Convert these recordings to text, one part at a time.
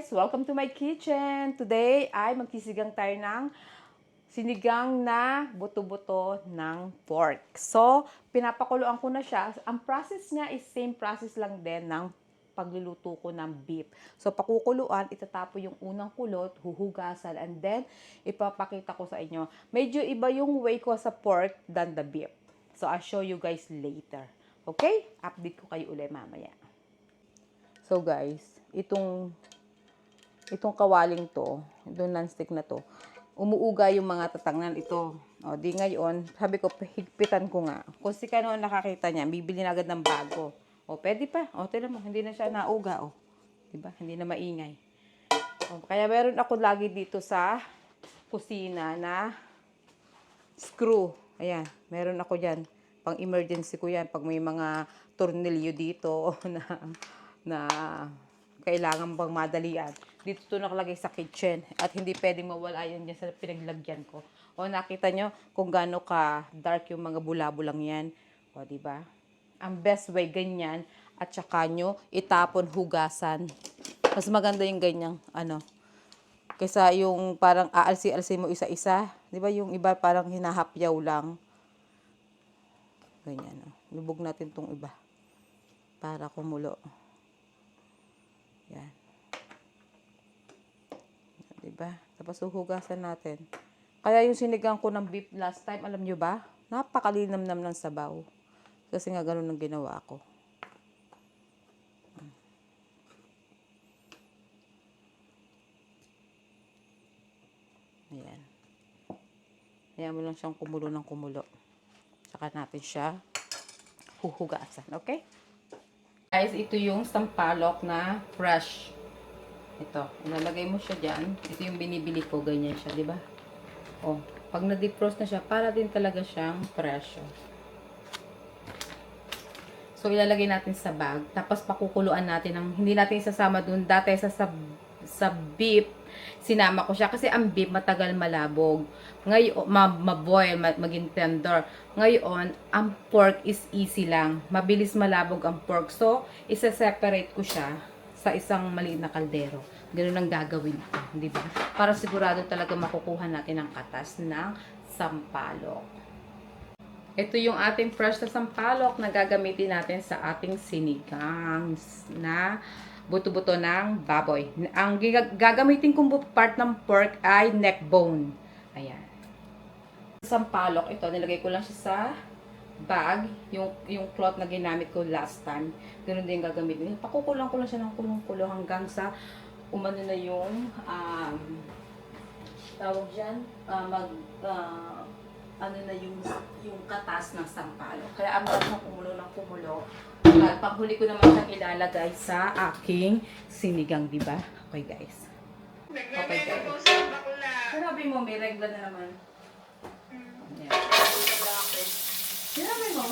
guys! Welcome to my kitchen! Today ay magsisigang tayo ng sinigang na buto-buto ng pork. So, pinapakuluan ko na siya. Ang process niya is same process lang din ng pagluluto ko ng beef. So, pakukuluan, itatapo yung unang kulot, huhugasan, and then ipapakita ko sa inyo. Medyo iba yung way ko sa pork than the beef. So, I'll show you guys later. Okay? Update ko kayo ulit mamaya. So guys, itong kawaling to, itong non-stick na to, umuuga yung mga tatangnan ito. O, di ngayon, sabi ko, higpitan ko nga. Kung si Kano nakakita niya, bibili na agad ng bago. O, pwede pa. O, tignan mo, hindi na siya nauga. O, diba? Hindi na maingay. O, kaya meron ako lagi dito sa kusina na screw. Ayan, meron ako dyan. Pang emergency ko yan. Pag may mga tornilyo dito na kailangan bang madalian. Dito to nakalagay sa kitchen at hindi pwedeng mawala yan dyan sa pinaglagyan ko. O nakita nyo kung gaano ka dark yung mga bula-bulang yan. O diba? Ang best way ganyan at saka nyo itapon, hugasan. Mas maganda yung ganyang kaysa yung parang aalsi-alsi mo isa-isa. Diba yung iba parang hinahapyaw lang. Ganyan. Lubog natin tong iba para kumulo. Yan. Diba? Tapos huhugasan natin. Kaya yung sinigang ko ng beef last time, alam nyo ba? Napakalinamnam ng sabaw. Kasi nga ganun ang ginawa ko. Ayan. Ayan mo lang siyang kumulo ng kumulo. Saka natin siya huhugasan. Okay? Guys, ito yung sampalok na fresh. Ito, ilalagay mo siya dyan. Ito yung binibili ko, ganyan siya, di ba? Oh, pag na-defrost na siya, para din talaga siyang fresh. So, ilalagay natin sa bag. Tapos, pakukuluan natin. Hindi natin isasama dun. Dati sa beef, sinama ko siya. Kasi ang beef, matagal malabog. Ngayon, maboil, maging tender. Ngayon, ang pork is easy lang. Mabilis malabog ang pork. So, isa-separate ko siya sa isang maliit na kaldero. Ganun ang gagawin ko. Di ba? Para sigurado talaga makukuha natin ang katas ng sampalok. Ito yung ating fresh na sampalok na gagamitin natin sa ating sinigang na buto-buto ng baboy. Ang gagamitin kong part ng pork ay neck bone. Ayan. Sampalok, ito, nilagay ko lang siya sa bag, yung cloth na ginamit ko last time. Ganun din gagamitin. Pakukulang ko lang siya ng kulong-kulo hanggang sa umano na yung tawag dyan, ano na yung katas ng sampalok. Kaya ang mga kumulo ng kumulo. At paghuli ko naman siyang ilalagay sa aking sinigang, di ba? Okay, guys. Okay, guys. Sinabi mo, may regla na naman. Ayan. Sinabi mo?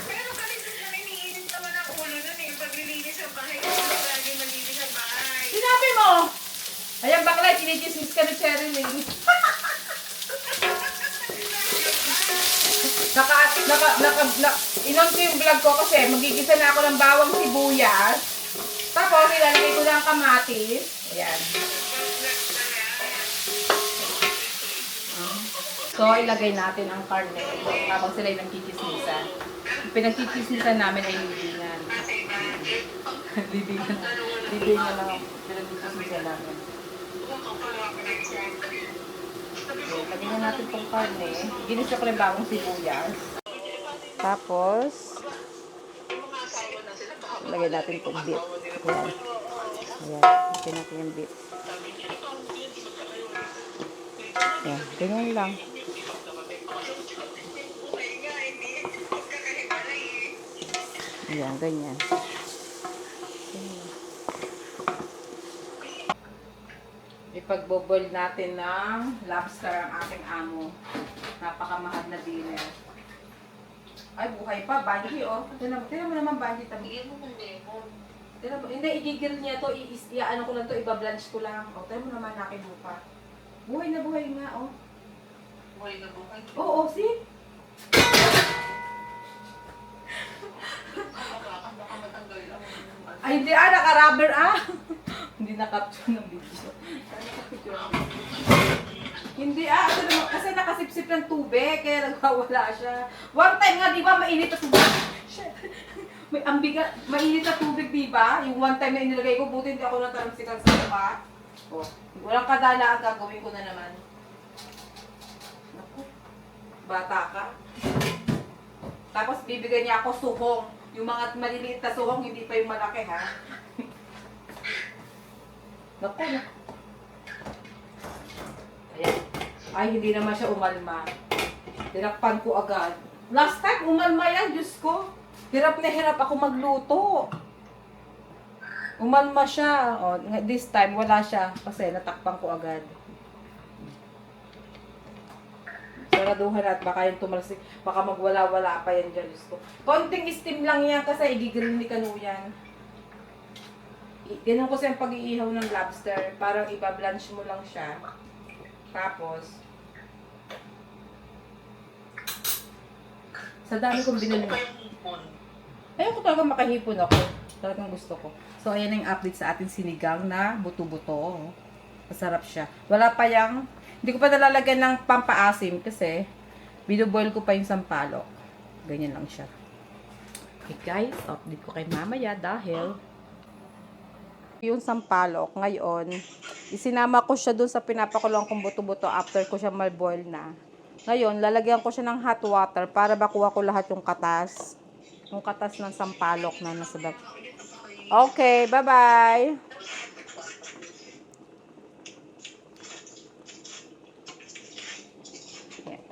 Pero kasi doon kami niinit naman ang ulo nun eh. Paglilinis ang bahay, kasi lagi malinis ang bahay. Sinabi mo! Ayan, bakla, chinichismis ka ni Cherilyn. Inon ko yung vlog ko kasi magigisa na ako ng bawang sibuyas. Tapos, ilalagay ko ng kamatis. Ayan. So, ilagay natin ang karne habang sila yung nagchichismisan. Yung pinagchichismisan namin ay libingan. Libingan lang ang pinagchichismisan namin. Okay, lagyan natin itong karne. Ginisa ko rin bawang sibuyas. Tapos, lagyan natin itong beef. Ayan. Ayan. Lagyan natin yung beef. Ayan. Ganyan lang. Ayan, ganyan. Ipagboboil natin ng lobster ang aking amo. Napakamahal na dinner. Ay, buhay pa. Banji, oh. Tinan mo naman, banji. Tigil mo hindi. Hindi, igigil niya to. Ano ko lang to. Iba-blanch ko lang. O, tinan mo naman aking bupa. Buhay na buhay nga, oh. Buhay na buhay. Oo, see? Ay, hindi naka-rubber, Hindi nakapture ng video. Nakapture ng video. Hindi ito naman, kasi nakasipsip ng tubig, kaya nagwawala siya. One time nga, di ba, mainit na tubig. Shit. May ambiga, mainit na tubig, di ba? Yung one time na inilagay ko, buti hindi ako nataramsikan sa mukha. Oh, walang kadala ang gagawin ko na naman. Naku, bata ka. Tapos bibigyan niya ako suhong. Yung mga maliliit na suhong, hindi pa yung malaki, ha? Naku, naku. Ayan. Ay, hindi naman siya umalma. Tinakpan ko agad. Last time, umalma yan, Diyos ko. Hirap na hirap ako magluto. Umalma siya. Oh, this time, wala siya. Kasi natakpan ko agad. Saraduhan at baka yung tumalsik. Baka magwala-wala pa yan dyan, Diyos ko. Konting steam lang yan kasi igigrill ni Kanu yan. Ganun ko sa pag-iihaw ng lobster. Parang iba-blanch mo lang siya. Tapos, sa dami kong binili. Ayun ko talaga makahipon ako. Talagang gusto ko. So, ayan ang update sa ating sinigang na buto-buto. Masarap siya. Wala pa yung, hindi ko pa nalalagyan ng pampaasim kasi binuboil ko pa yung sampalok. Ganyan lang siya. Okay guys, update ko kay mamaya dahil yung sampalok ngayon, isinama ko siya dun sa pinapakulong kong buto-buto after ko siya mal-boil na. Ngayon, lalagyan ko siya ng hot water para makuha ko lahat yung katas. Yung katas ng sampalok na nasa bag. Okay, bye-bye. Yeah.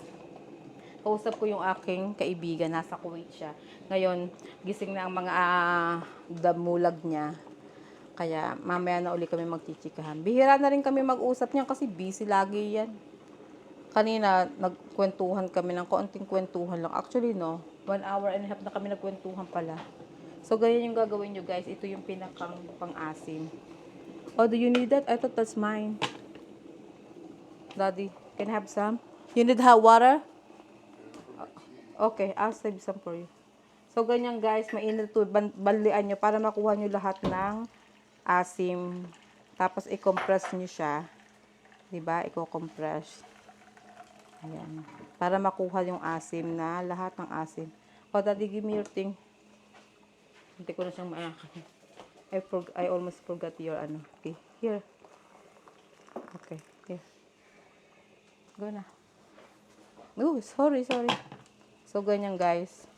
Kausap ko yung aking kaibigan. Nasa Kuwait siya. Ngayon, gising na ang mga damulag niya. Kaya mamaya na uli kami magchichikahan. Bihira na rin kami mag-usap niyan kasi busy lagi yan. Kanina, nagkwentuhan kami ng konting kwentuhan lang. Actually, no, 1 hour and a half na kami nagkwentuhan pala. So, ganyan yung gagawin nyo, guys. Ito yung pinakang pang-asim. Oh, do you need that? I thought that's mine. Daddy, can I have some? You need hot water? Okay, I'll save some for you. So, ganyan, guys. Mainit ito. Balian nyo para makuha nyo lahat ng asim. Tapos, i-compress nyo siya. Diba? I-compress. Ayan. Para makuha yung asim na, lahat ng asim. Oh, Daddy, give me your thing. Hindi ko na siyang maakakin. I almost forgot your ano. Okay, here. Okay, here. Go na. Oh, sorry. So, ganyan guys.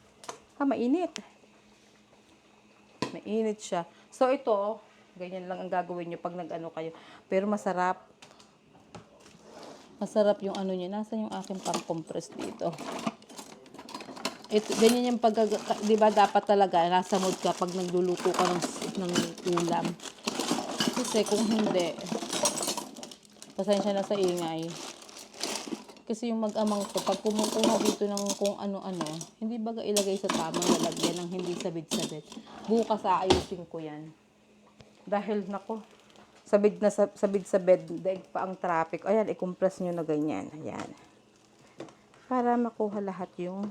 Mainit. Mainit siya. So, ito, ganyan lang ang gagawin nyo pag nag-ano kayo. Pero masarap. Masarap yung ano niya. Nasaan yung aking pang-compress dito? Ito, ganyan yung di ba dapat talaga nasa mood ka pag nagluluto ka ng ulam. Kasi kung hindi, pasensya na sa ingay. Kasi yung mag-amang ko, pag kumukuha dito ng kung ano-ano, hindi baga ilagay sa tamang lalagyan ng hindi sabid-sabid. Bukas aayusin ko yan. Dahil nako, sabid sa bed, daig pa ang traffic. Ayan, i-compress nyo na ganyan. Ayan. Para makuha lahat yung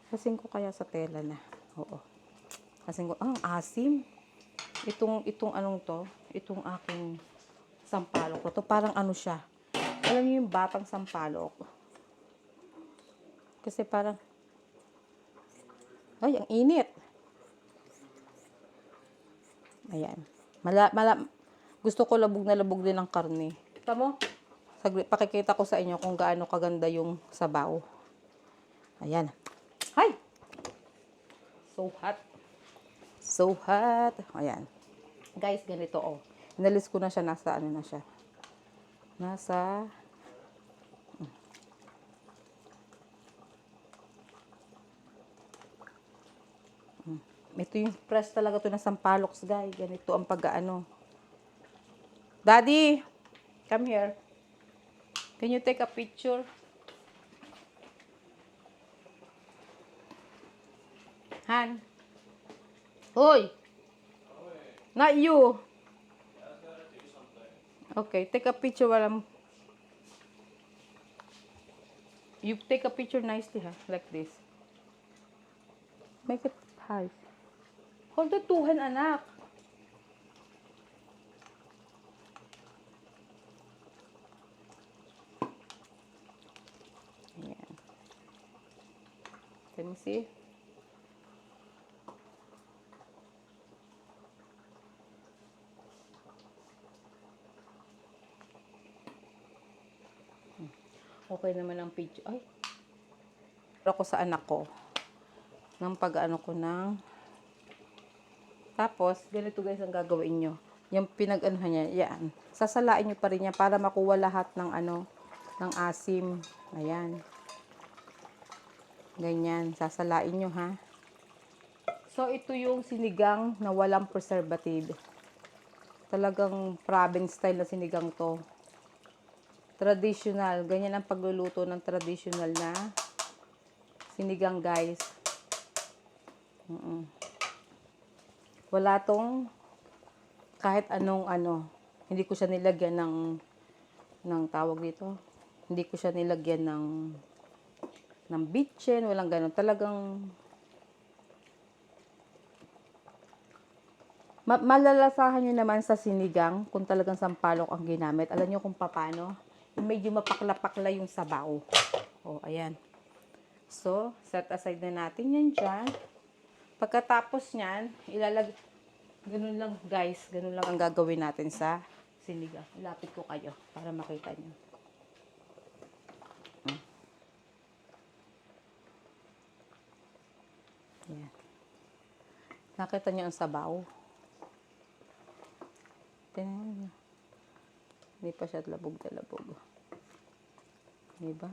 kasing ko kaya sa tela na. Oo. Kasing ko, asim. Itong anong to, itong aking sampalok ko. To parang ano siya. Alam niyo yung batang sampalok. Kasi parang, ay, ang init. Ayan. Gusto ko labog na labog din ng karne. Kita mo? Pakikita ko sa inyo kung gaano kaganda yung sabaw. Ayan. Hi! So hot. So hot. Ayan. Guys, ganito oh. Inalis ko na siya. Nasa ano na siya. Nasa ito yung press talaga to na sampaloks, guys. Ganito ang pag-ano. Daddy, come here. Can you take a picture? Han. Hoy. Not you. Okay, take a picture while I'm... You take a picture nicely, ha? Like this. Make it high. Hold the two hand, anak. asim. See? Okay naman ang picture. Ay, ako sa anak ko. Ng pag-ano ko ng... Tapos, ganito guys ang gagawin nyo. Yung pinag-anuhan niya, yan. Sasalain nyo pa rin yan para makuha lahat ng ano, ng asim. Ayan. Ganyan. Sasalain nyo ha. So, ito yung sinigang na walang preservative. Talagang province style na sinigang to. Traditional. Ganyan ang pagluluto ng traditional na sinigang, guys. Wala tong kahit anong ano. Hindi ko siya nilagyan ng tawag dito. Hindi ko siya nilagyan ng bitchin. Walang ganun. Talagang malalasahan nyo naman sa sinigang kung talagang sampalok ang ginamit. Alam nyo kung paano? Medyo mapakla-pakla yung sabaw. O, ayan. So, set aside na natin yan dyan. Pagkatapos nyan, ganun lang guys, ganun lang ang gagawin natin sa sinigang. Ilapit ko kayo para makita nyo. Ayan. Nakita nyo ang sabaw. Tingnan nyo. Hindi pa siya labog na labog. Diba?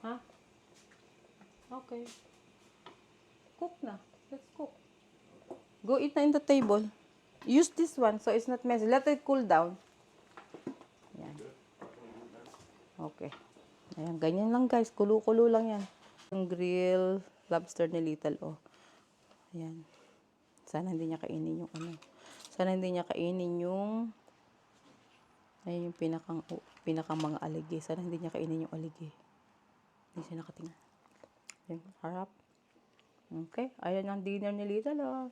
Ha? Okay. Cook na. Let's cook. Go eat na in the table. Use this one so it's not messy. Let it cool down. Ayan. Okay. Ayan, ganyan lang guys. Kulo-kulo lang yan. Yung grill lobster ni Little, oh. Ayan. Sana hindi niya kainin yung ano. Sana hindi niya kainin yung ayun yung pinakang mga aligi. Sana hindi niya kainin yung aligi. Hindi siya nakatingin. Ayan, harap. Okay. Ayan ang dinner ni Little, oh.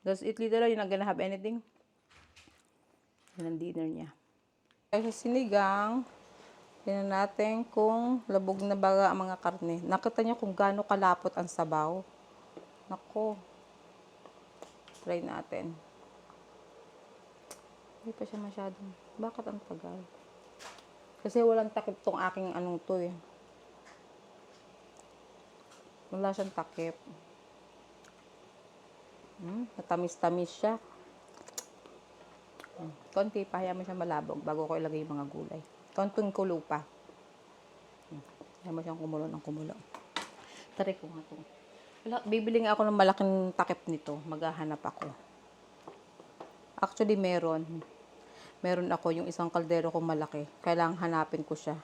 Does it Little, you're not gonna have anything? Ayan ang dinner niya. Kaya sa sinigang, tingnan natin kung labog na ba ang mga karne. Nakita niyo kung gaano kalapot ang sabaw. Nako. Try natin. Hindi pa siya masyadong. Bakit ang tagal? Kasi walang takip tong aking anong to eh. Wala siyang takip. Matamis-tamis siya. Konti pa, hayaan mo siya malabog bago ko ilagay yung mga gulay. Konting kulo pa. Hayaan mo siyang kumulo ng kumulo. Tari ko nga ito. Bibili nga ako ng malaking takip nito. Maghahanap ako. Actually, meron. Meron ako yung isang kaldero kong malaki. Kailangang hanapin ko siya.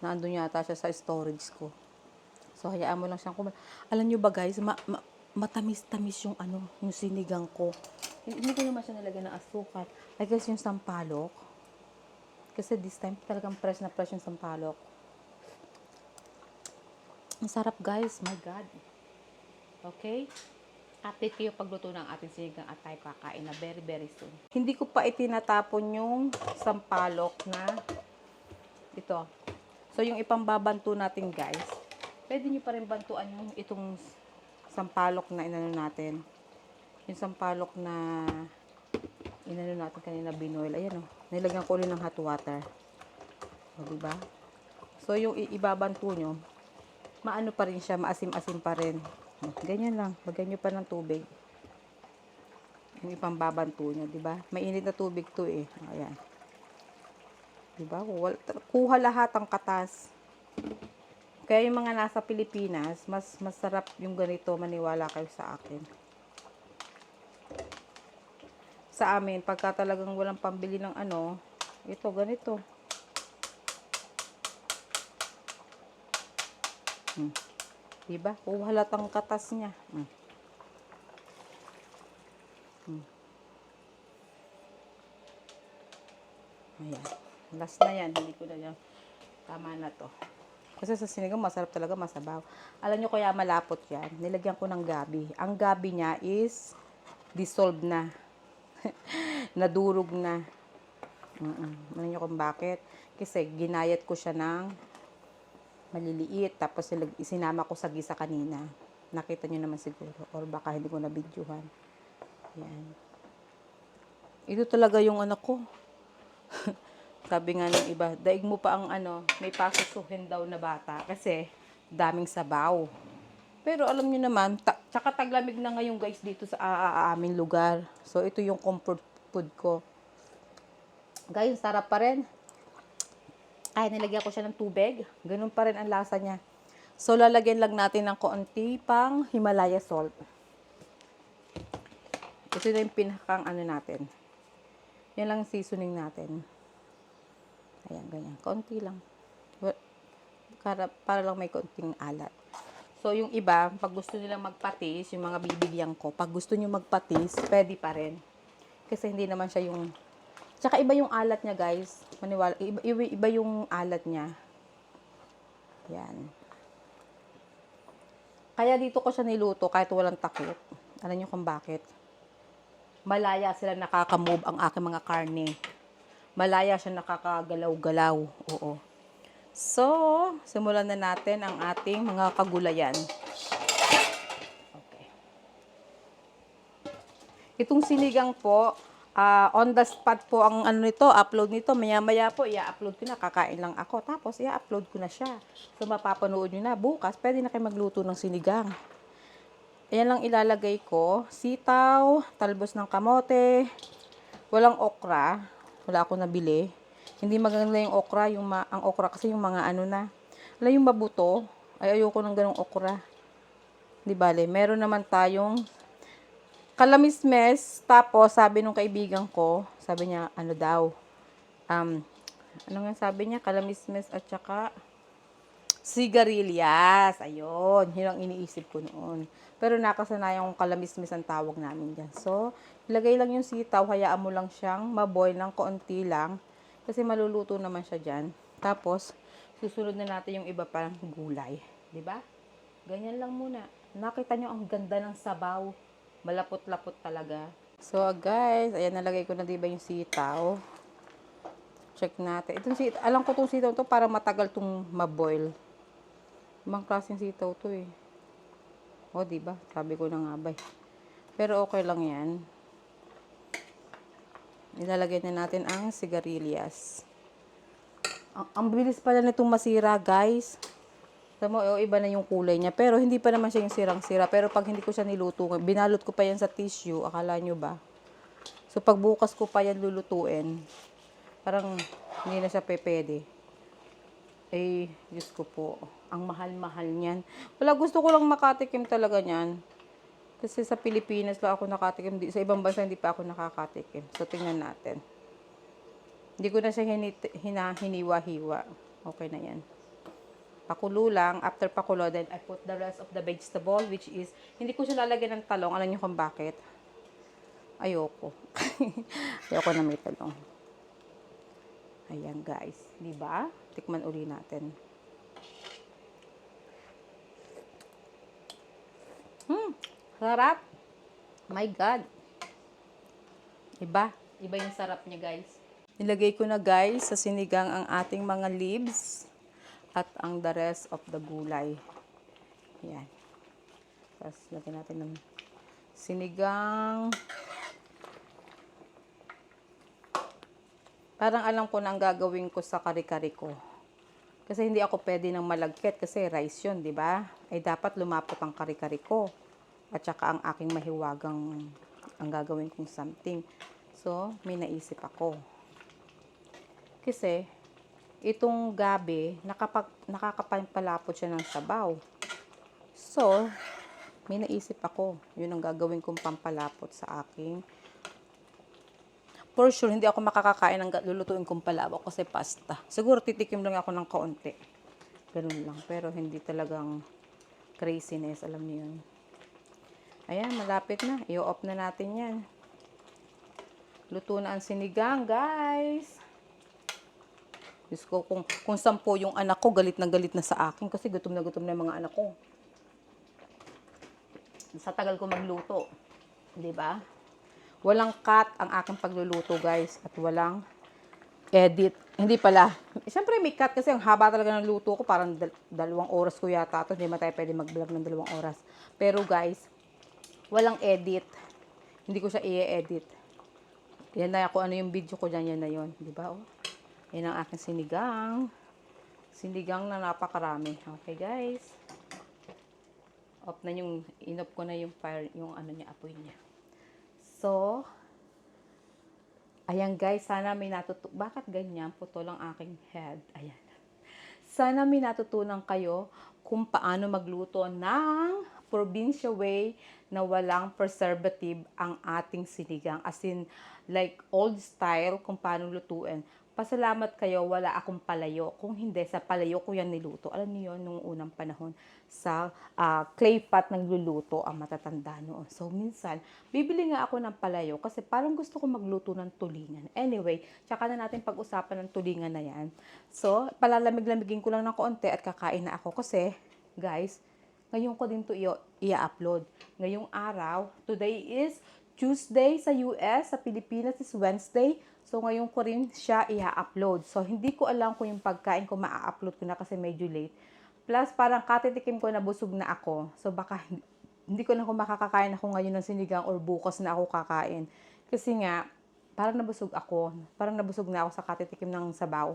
Naandun yata siya sa storage ko. So, hayaan mo lang siyang kumulo. Alam nyo ba guys, matamis-tamis yung ano, yung sinigang ko. Hindi ko naman siya nalagyan ng asukal. I guess yung sampalok. Kasi this time, talagang fresh na fresh yung sampalok. Ang sarap guys, my God. Okay? Update kayo pagluto ng ating sinigang at tayo kakain na very very soon. Hindi ko pa itinatapon yung sampalok na ito. So, yung ipambabanto natin guys, pwede nyo pa rin bantuan yung itong sampalok na inano natin. Yung sampalok na inano natin kanina binoil. Ayan o. Nilagyan ko ulit ng hot water. O, diba? So, yung ibabanto nyo, maano pa rin siya, maasim-asim pa rin. Ganyan lang. Lagyan nyo pa ng tubig. Yung ipambabanto nyo, diba? Mainit na tubig to eh. Ayan. Diba? Kuha lahat ang katas. Kaya yung mga nasa Pilipinas, mas masarap yung ganito, maniwala kayo sa akin. Sa amin, pagka talagang walang pambili ng ano, ito, ganito. Diba? Kuha lahat ang katas niya. Ayan. Last na yan. Hindi ko na yan. Tama na to. Kasi sa sinigang, masarap talaga, masabaw. Alam nyo kaya malapot yan. Nilagyan ko ng gabi. Ang gabi niya is dissolved na. Nadurog na. Alam nyo kung bakit? Kasi ginayat ko siya ng maliliit. Tapos isinama ko sa gisa kanina. Nakita nyo naman siguro. Or baka hindi ko na-videohan. Yan. Ito talaga yung anak ko. Sabi nga ng iba, daig mo pa ang may pasusuhin daw na bata. Kasi daming sabaw. Pero alam niyo naman, tsaka taglamig na ngayon guys dito sa aming lugar. So ito yung comfort food ko. Guys, sarap pa rin. Ay, nilagyan ko siya ng tubig. Ganun pa rin ang lasa niya. So lalagyan lang natin ng konti pang Himalaya salt. Ito na yung pinakang natin. Yan lang seasoning natin. Ayan, ganyan. Konti lang. Para lang may konting alat. So, yung iba, pag gusto nilang magpatis, yung mga bibilihan ko, pag gusto nyo magpatis, pwede pa rin. Kasi hindi naman siya yung... Tsaka iba yung alat niya, guys. Maniwala. Iba yung alat niya. Yan. Kaya dito ko siya niluto kahit walang takip. Alam nyo kung bakit? Malaya sila nakakamove ang aking mga karne. Malaya siya nakakagalaw-galaw. Oo. So, simulan na natin ang ating mga kagulayan. Okay. Itong sinigang po, on the spot po ang nito, upload nito. Maya-maya po, i-upload ko na. Kakain lang ako. Tapos, i-upload ko na siya. So, mapapanood nyo na. Bukas, pwede na kayo magluto ng sinigang. Ayan lang ilalagay ko. Sitaw, talbos ng kamote, walang okra. Wala akong nabili. Hindi maganda yung okra, ang okra kasi yung mga yung mabuto, ay ayoko ng ganong okra. Di bale, meron naman tayong kalamismes, tapos sabi nung kaibigan ko, sabi niya, nga sabi niya, kalamismes at saka sigarilyas. Ayun, yun ang iniisip ko noon. Pero nakasanayan kong kalamismes ang tawag namin dyan. So, ilagay lang yung sitaw, hayaan mo lang siyang maboil ng konti lang. Kasi maluluto naman siya dyan. Tapos, susunod na natin yung iba parang gulay. ba? Diba? Ganyan lang muna. Nakita nyo ang ganda ng sabaw. Malapot-lapot talaga. So, guys, ayan, nalagay ko na diba yung sitaw. Check natin. Alam ko itong sitaw to para matagal itong maboil. Ibang klaseng sitaw to eh. O, diba? Sabi ko na nga ba. Pero okay lang yan. Ilalagay na natin ang sigarilyas. Ang bilis pala nitong masira, guys. Tama mo, iba na yung kulay niya. Pero hindi pa naman siya yung sirang-sira. Pero pag hindi ko siya niluto, binalot ko pa yan sa tissue. Akala nyo ba? So, pag bukas ko pa yan lulutuin, parang hindi na siya pwede. Eh, Diyos ko po. Ang mahal-mahal niyan. Wala, gusto ko lang makatikim talaga niyan. Kasi sa Pilipinas lang ako nakatikim. Sa ibang bansa hindi pa ako nakakatikim. So, tingnan natin. Hindi ko na siya hiniwa-hiwa. Okay na yan. Pakulo lang. After pakulo, then I put the rest of the vegetable, which is, hindi ko siya lalagyan ng talong. Alam niyo kung bakit? Ayoko. Ayoko na may talong. Ayan, guys. Diba? Tikman uli natin. Sarap. My God. Iba. Iba yung sarap niya, guys. Nilagay ko na, guys, sa sinigang ang ating mga leaves at ang the rest of the gulay. Yan. Tapos, lagyan natin ng sinigang. Parang alam ko na ang gagawin ko sa kare-kare ko. Kasi hindi ako pwede ng malagkit kasi rice yun, di ba? Ay dapat lumapot ang kare-kare ko. At saka ang aking mahiwagang ang gagawin kong something. So, may naisip ako. Kasi, itong gabi, nakakapampalapot siya ng sabaw. So, may naisip ako. Yun ang gagawin kong pampalapot sa aking. For sure, hindi ako makakakain ng lulutuin kong palabok kasi pasta. Siguro titikim lang ako ng kaunti. Ganun lang. Pero hindi talagang craziness. Alam niyo yun. Ayan, malapit na. I-off na natin yan. Luto na ang sinigang, guys. Diyos ko, kung 10 yung anak ko, galit na sa akin kasi gutom na yung mga anak ko. Sa tagal ko magluto. 'Di ba? Walang cut ang aking pagluluto, guys. At walang edit. Hindi pala. Siyempre may cut kasi ang haba talaga ng luto ko. Parang 2 oras ko yata ito. Hindi man tayo pwede mag-vlog ng 2 oras. Pero guys, walang edit. Hindi ko siya i-edit. Yan na kung ano yung video ko dyan. Yan na yun. Di ba? Oh? Yan ang aking sinigang. Sinigang na napakarami. Okay guys. Off na yung, inop ko na yung fire, yung ano niya, apoy niya. So, ayan guys, sana may bakit ganyan? Putol ang aking head. Ayan. Sana may natutunan kayo kung paano magluto ng probinsya way na walang preservative ang ating sinigang. As in, like old style kung paano lutuin. Pasalamat kayo, wala akong palayo. Kung hindi, sa palayo ko yan niluto. Alam niyo yun, nung unang panahon, sa clay pot ng luluto ang matatanda noon. So, minsan, bibili nga ako ng palayo kasi parang gusto ko magluto ng tulingan. Anyway, tsaka na natin pag-usapan ng tulingan na yan. So, palalamig-lamigin ko lang ng konti at kakain na ako kasi, guys, ngayon ko din to i-upload. Ngayong araw, today is Tuesday sa US, sa Pilipinas is Wednesday. So, ngayon ko rin siya i-upload. So, hindi ko alam kung yung pagkain ko ma-upload ko na kasi medyo late. Plus, parang katitikim ko na busog na ako. So, baka hindi ko na kung makakakain ako ngayon ng sinigang or bukas na ako kakain. Kasi nga, parang nabusog ako. Parang nabusog na ako sa katitikim ng sabaw.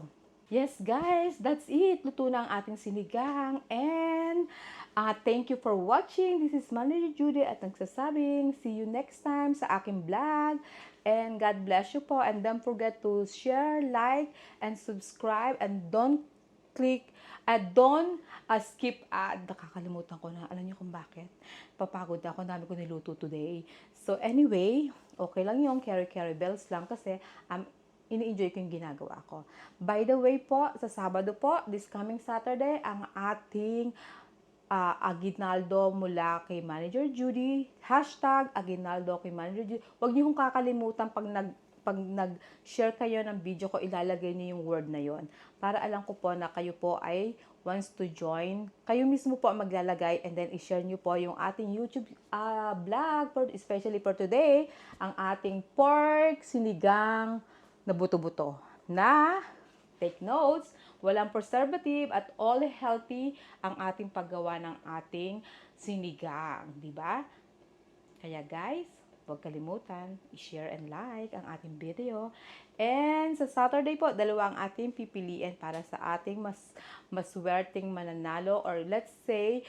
Yes, guys, that's it. Luto na ang ating sinigang. And thank you for watching. This is Manager Judy at nagsasabing, see you next time sa aking vlog. And God bless you po. And don't forget to share, like, and subscribe. And don't skip ad. Nakakalimutan ko na. Alam niyo kung bakit? Papagod na ako. Dami ko niluto today. So anyway, okay lang yung carry bells lang kasi ini-enjoy ko yung ginagawa ko. By the way po, sa Sabado po, this coming Saturday, ang ating aguinaldo mula kay Manager Judy. #aguinaldo kay Manager Judy. Huwag niyo kong kakalimutan pag nag-share kayo ng video ko, ilalagay niyo yung word na yon. Para alam ko po na kayo po ay wants to join. Kayo mismo po ang maglalagay and then i-share niyo po yung ating YouTube vlog, especially for today, ang ating pork sinigang na buto-buto. Na, take notes, walang preservative at all healthy ang ating paggawa ng ating sinigang. Diba? Kaya guys, huwag kalimutan, i-share and like ang ating video. And sa Saturday po, 2 ang ating pipiliin para sa ating maswerteng mananalo or let's say,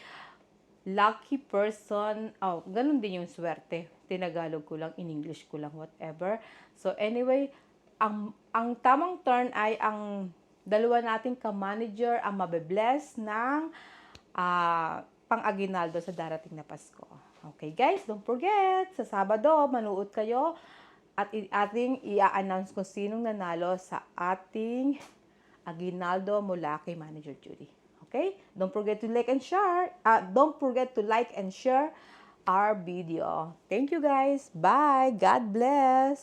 lucky person. Oh, ganun din yung swerte. Tinagalog ko lang, in English ko lang, whatever. So anyway, ang tamang turn ay ang 2 nating ka-manager ang mabe-bless ng pang-aguinaldo sa darating na Pasko. Okay guys, don't forget, sa Sabado, manood kayo at ating i-announce kung sinong nanalo sa ating aguinaldo mula kay Manager Judy. Okay? Don't forget to like and share. Don't forget to like and share our video. Thank you guys. Bye. God bless.